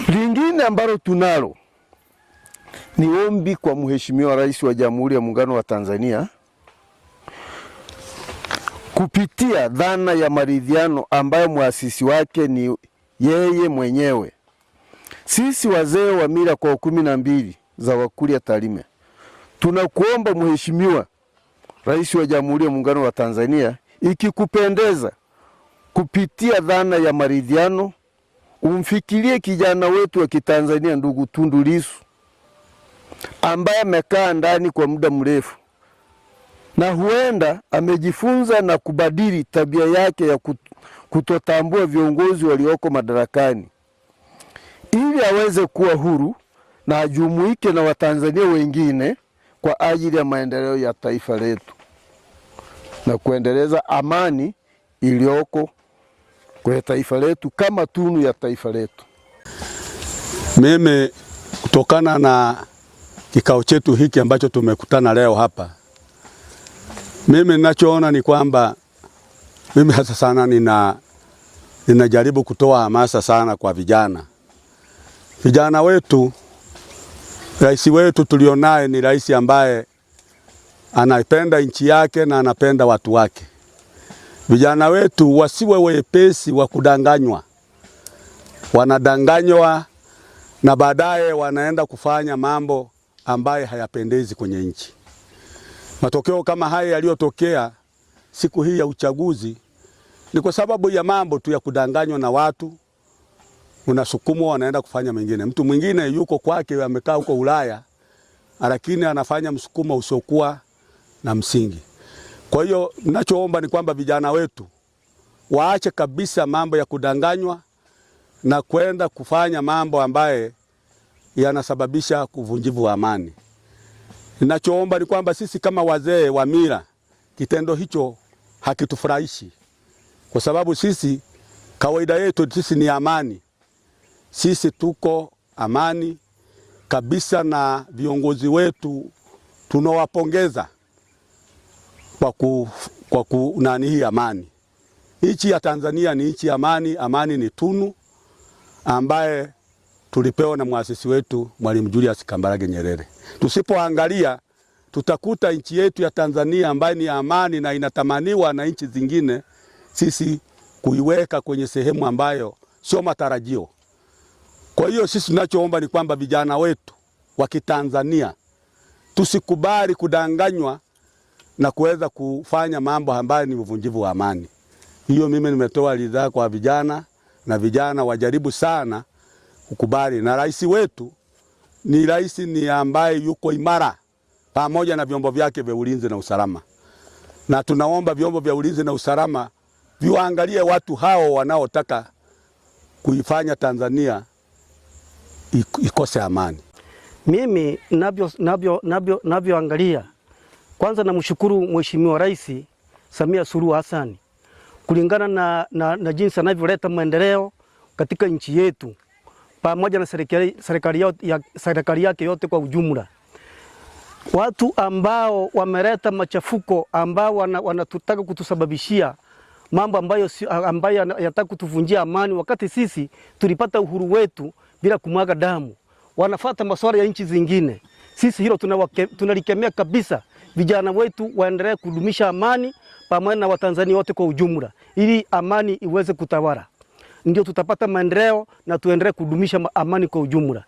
Lingine ambalo tunalo ni ombi kwa Mheshimiwa Rais wa Jamhuri ya Muungano wa Tanzania kupitia dhana ya maridhiano ambayo muasisi wake ni yeye mwenyewe. Sisi wazee wa mila kwa 12 za Wakurya Tarime tunakuomba Mheshimiwa Rais wa Jamhuri ya Muungano wa Tanzania, ikikupendeza, kupitia dhana ya maridhiano umfikirie kijana wetu wa Kitanzania ndugu Tundu Lissu ambaye amekaa ndani kwa muda mrefu na huenda amejifunza na kubadili tabia yake ya kutotambua viongozi walioko madarakani, ili aweze kuwa huru na ajumuike na Watanzania wengine kwa ajili ya maendeleo ya taifa letu na kuendeleza amani iliyoko kwa taifa letu kama tunu ya taifa letu. Mimi kutokana na kikao chetu hiki ambacho tumekutana leo hapa, mimi ninachoona ni kwamba mimi hasa sana ninajaribu kutoa hamasa sana kwa vijana. Vijana wetu, rais wetu tulionaye ni rais ambaye anapenda nchi yake na anapenda watu wake. Vijana wetu wasiwe wepesi wa kudanganywa. Wanadanganywa na baadaye wanaenda kufanya mambo ambaye hayapendezi kwenye nchi. Matokeo kama haya yaliyotokea siku hii ya uchaguzi ni kwa sababu ya mambo tu ya kudanganywa na watu, unasukumwa wanaenda kufanya mengine. Mtu mwingine yuko kwake amekaa huko Ulaya, lakini anafanya msukumo usiokuwa na msingi. Kwa hiyo ninachoomba ni kwamba vijana wetu waache kabisa mambo ya kudanganywa na kwenda kufanya mambo ambaye yanasababisha kuvunjivu wa amani. Ninachoomba ni kwamba sisi kama wazee wa mila, kitendo hicho hakitufurahishi, kwa sababu sisi kawaida yetu sisi ni amani. Sisi tuko amani kabisa, na viongozi wetu tunawapongeza kwa nani hii amani. Nchi ya Tanzania ni nchi ya amani. Amani ni tunu ambaye tulipewa na muasisi wetu Mwalimu Julius Kambarage Nyerere. Tusipoangalia tutakuta nchi yetu ya Tanzania ambaye ni amani na inatamaniwa na nchi zingine, sisi kuiweka kwenye sehemu ambayo sio matarajio. Kwa hiyo sisi tunachoomba ni kwamba vijana wetu wa Kitanzania tusikubali kudanganywa na kuweza kufanya mambo ambayo ni uvunjivu wa amani. Hiyo mimi nimetoa ridhaa kwa vijana, na vijana wajaribu sana kukubali. Na rais wetu ni rais ni ambaye yuko imara pamoja na vyombo vyake vya ulinzi na usalama. Na tunaomba vyombo vya ulinzi na usalama viwaangalie watu hao wanaotaka kuifanya Tanzania ikose amani. Mimi navyoangalia, kwanza namshukuru Mheshimiwa Rais Samia Suluhu Hassan kulingana na jinsi anavyoleta maendeleo katika nchi yetu pamoja na serikali yake yote kwa ujumla. Watu ambao wameleta machafuko, ambao wanatutaka kutusababishia mambo ambayo yanataka kutuvunjia amani, wakati sisi tulipata uhuru wetu bila kumwaga damu, wanafuata masuala ya nchi zingine. Sisi hilo tunalikemea kabisa. Vijana wetu waendelee kudumisha amani pamoja na Watanzania wote kwa ujumla, ili amani iweze kutawala. Ndio tutapata maendeleo na tuendelee kudumisha amani kwa ujumla.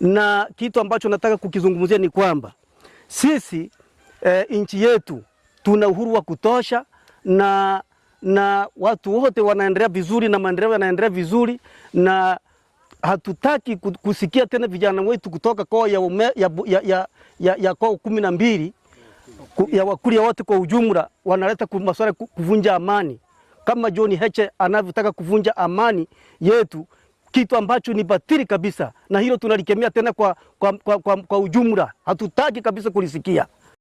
Na kitu ambacho nataka kukizungumzia ni kwamba sisi nchi yetu tuna uhuru wa kutosha, na watu wote wanaendelea vizuri na maendeleo yanaendelea vizuri, na hatutaki kusikia tena vijana wetu kutoka kwa ya kwa 12 ya Wakurya wote kwa ujumla wanaleta masuala kuvunja amani, kama John Heche anavyotaka kuvunja amani yetu, kitu ambacho ni batili kabisa, na hilo tunalikemea tena kwa ujumla. Hatutaki kabisa kulisikia.